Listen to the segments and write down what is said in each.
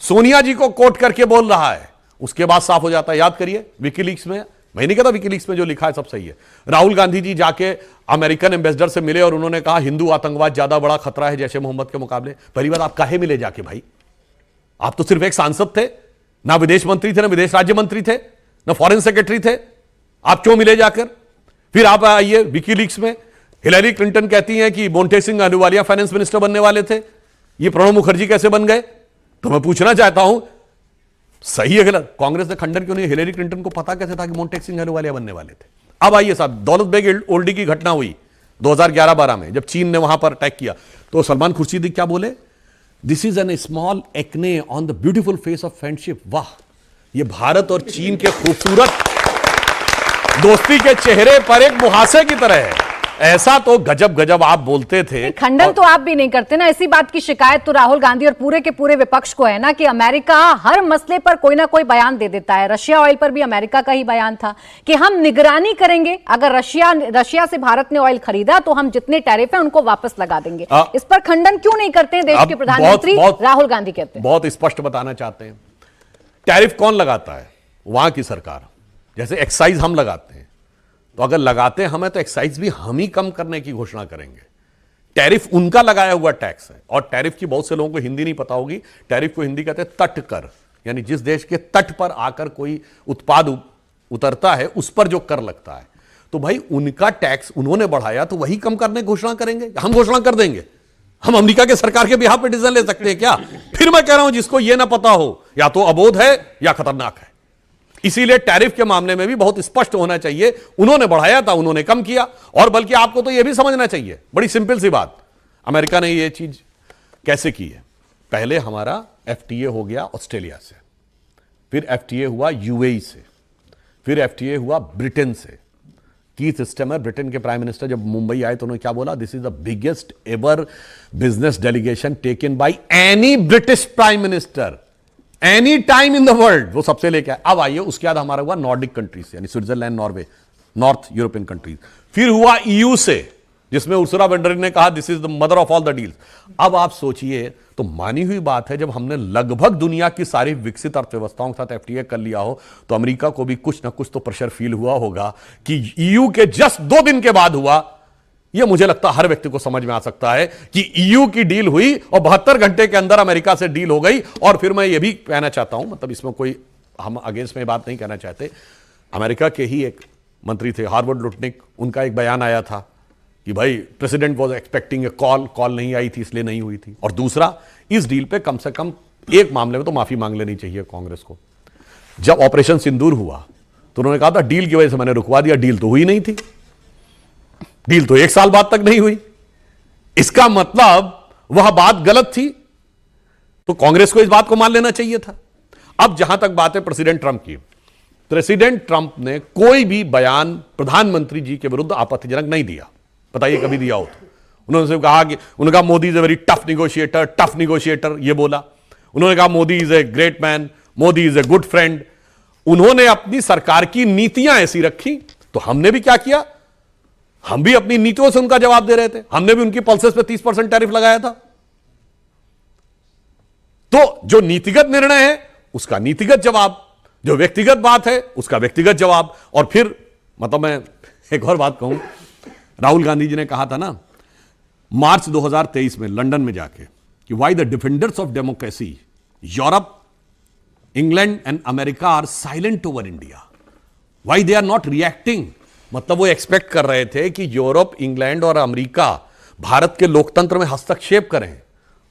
सोनिया जी को कोट करके बोल रहा है, उसके बाद साफ हो जाता है। याद करिए विकीलीक्स में, मैं नहीं कहता विकीलीक्स में जो लिखा है सब सही है, राहुल गांधी जी जाके अमेरिकन एम्बेसडर से मिले और उन्होंने कहा हिंदू आतंकवाद ज्यादा बड़ा खतरा है जैश ए मोहम्मद के मुकाबले। पहली बात, आप काहे मिले जाके भाई? आप तो सिर्फ एक सांसद थे, ना विदेश मंत्री थे, ना विदेश राज्य मंत्री थे, ना फॉरेन सेक्रेटरी थे, आप क्यों मिले जाकर? फिर आप आइए विकीलीक्स में, हिलरी क्लिंटन कहती हैं कि मोंटेक सिंह अहलूवालिया फाइनेंस मिनिस्टर बनने वाले थे, ये प्रणब मुखर्जी कैसे बन गए? तो मैं पूछना चाहता हूं, सही है गलत? कांग्रेस ने खंडन क्यों नहीं? हिलरी क्लिंटन को पता कैसे था कि मोंटेक सिंह अहलूवालिया बनने वाले थे? अब आइए साहब, दौलत बेग ओल्डी की घटना हुई 2011-12 में, जब चीन ने वहां पर अटैक किया, तो सलमान खुर्शीदी क्या बोले? This is an small acne on the beautiful face of friendship. वाह, ये भारत और चीन के खूबसूरत दोस्ती के चेहरे पर एक मुहासे की तरह है। ऐसा तो गजब गजब आप बोलते थे। खंडन तो आप भी नहीं करते ना, इसी बात की शिकायत तो राहुल गांधी और पूरे के पूरे विपक्ष को है ना कि अमेरिका हर मसले पर कोई ना कोई बयान दे देता है। रशिया ऑयल पर भी अमेरिका का ही बयान था कि हम निगरानी करेंगे, अगर रशिया से भारत ने ऑयल खरीदा तो हम जितने टैरिफ है उनको वापस लगा देंगे। इस पर खंडन क्यों नहीं करते हैं देश के प्रधानमंत्री राहुल गांधी? कहते हैं बहुत स्पष्ट बताना चाहते हैं, टैरिफ कौन लगाता है? वहां की सरकार। जैसे एक्साइज हम लगाते हैं, तो अगर लगाते हैं हमें, तो एक्साइज भी हम ही कम करने की घोषणा करेंगे। टैरिफ उनका लगाया हुआ टैक्स है, और टैरिफ की बहुत से लोगों को हिंदी नहीं पता होगी। टैरिफ को हिंदी कहते हैं तट कर, यानी जिस देश के तट पर आकर कोई उत्पाद उतरता है उस पर जो कर लगता है। तो भाई उनका टैक्स उन्होंने बढ़ाया, तो वही कम करने की घोषणा करेंगे, हम घोषणा कर देंगे। हम अमेरिका के सरकार के बिहाफ पे डिसीजन ले सकते हैं क्या? फिर मैं कह रहा हूं, जिसको यह ना पता हो, या तो अबोध है या खतरनाक है। इसीलिए टैरिफ के मामले में भी बहुत स्पष्ट होना चाहिए, उन्होंने बढ़ाया था, उन्होंने कम किया। और बल्कि आपको तो यह भी समझना चाहिए, बड़ी सिंपल सी बात, अमेरिका ने यह चीज कैसे की है। पहले हमारा एफटीए हो गया ऑस्ट्रेलिया से, फिर एफटीए हुआ यूएई से, फिर एफटीए हुआ ब्रिटेन से। कीथ स्टेमर ब्रिटेन के प्राइम मिनिस्टर जब मुंबई आए तो उन्होंने क्या बोला? This is the biggest ever business delegation taken by any British prime minister any time in the world. वो सबसे लेके आए। अब आइए, उसके बाद हमारा हुआ नॉर्डिक कंट्रीज, यानी Switzerland, Norway, north European countries. फिर हुआ ईयू से, जिसमें उर्सुला वॉन डर लेyen ने कहा this is the mother of all the deals. अब आप सोचिए, तो मानी हुई बात है, जब हमने लगभग दुनिया की सारी विकसित अर्थव्यवस्थाओं के साथ एफटीए कर लिया हो, तो अमेरिका को भी कुछ ना कुछ तो प्रेशर फील हुआ होगा कि ईयू के जस्ट 2 दिन के बाद हुआ। यह मुझे लगता है हर व्यक्ति को समझ में आ सकता है कि ईयू की डील हुई और 72 घंटे के अंदर अमेरिका से डील हो गई। और फिर मैं यह भी कहना चाहता हूं, मतलब इसमें कोई हम अगेंस्ट में बात नहीं कहना चाहते, अमेरिका के ही एक मंत्री थे हार्वर्ड लुटनिक, उनका एक बयान आया था कि भाई president was expecting a call नहीं आई थी इसलिए नहीं हुई थी। और दूसरा, इस डील पे कम से कम एक मामले में तो माफी मांग लेनी चाहिए कांग्रेस को। जब ऑपरेशन सिंदूर हुआ तो उन्होंने कहा था डील की वजह से मैंने रुकवा दिया, डील तो हुई नहीं थी, डील तो 1 साल बाद तक नहीं हुई। इसका मतलब वह बात गलत थी, तो कांग्रेस को इस बात को मान लेना चाहिए था। अब जहां तक बात है प्रेसिडेंट ट्रंप की, प्रेसिडेंट ट्रंप ने कोई भी बयान प्रधानमंत्री जी के विरुद्ध आपत्तिजनक नहीं दिया। बताइए कभी दिया हो तो? उन्होंने सिर्फ कहा कि उन्होंने कहा Modi is a very tough negotiator, ये बोला। उन्होंने कहा Modi is a great man, Modi is a good friend. उन्होंने अपनी सरकार की नीतियां ऐसी रखी, तो हमने भी क्या किया? हम भी अपनी नीतियों से उनका जवाब दे रहे थे। हमने भी उनकी पल्सेस पे 30% टैरिफ लगाया था। तो जो नीतिगत निर्णय है उसका नीतिगत जवाब, जो व्यक्तिगत बात है उसका व्यक्तिगत जवाब। और फिर मतलब मैं एक और बात कहूं, राहुल गांधी जी ने कहा था ना मार्च 2023 में लंदन में जाके कि why the defenders of democracy Europe, England and America are silent over India, why they are not reacting. मतलब वो एक्सपेक्ट कर रहे थे कि यूरोप, इंग्लैंड और अमेरिका भारत के लोकतंत्र में हस्तक्षेप करें।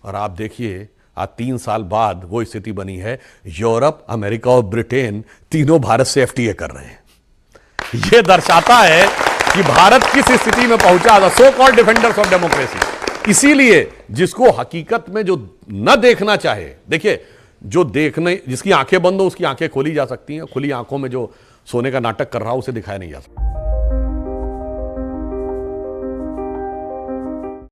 और आप देखिए, आज 3 साल बाद वो स्थिति बनी है, यूरोप, अमेरिका और ब्रिटेन तीनों भारत से एफटीए कर रहे हैं। यह दर्शाता है कि भारत किस स्थिति में पहुंचा था, so called defenders of democracy. इसीलिए जिसको हकीकत में जो न देखना चाहे, देखिए जो देखने, जिसकी आंखें बंद हो उसकी आंखें खोली जा सकती हैं, खुली आंखों में जो सोने का नाटक कर रहा हो उसे दिखाया नहीं जा सकता।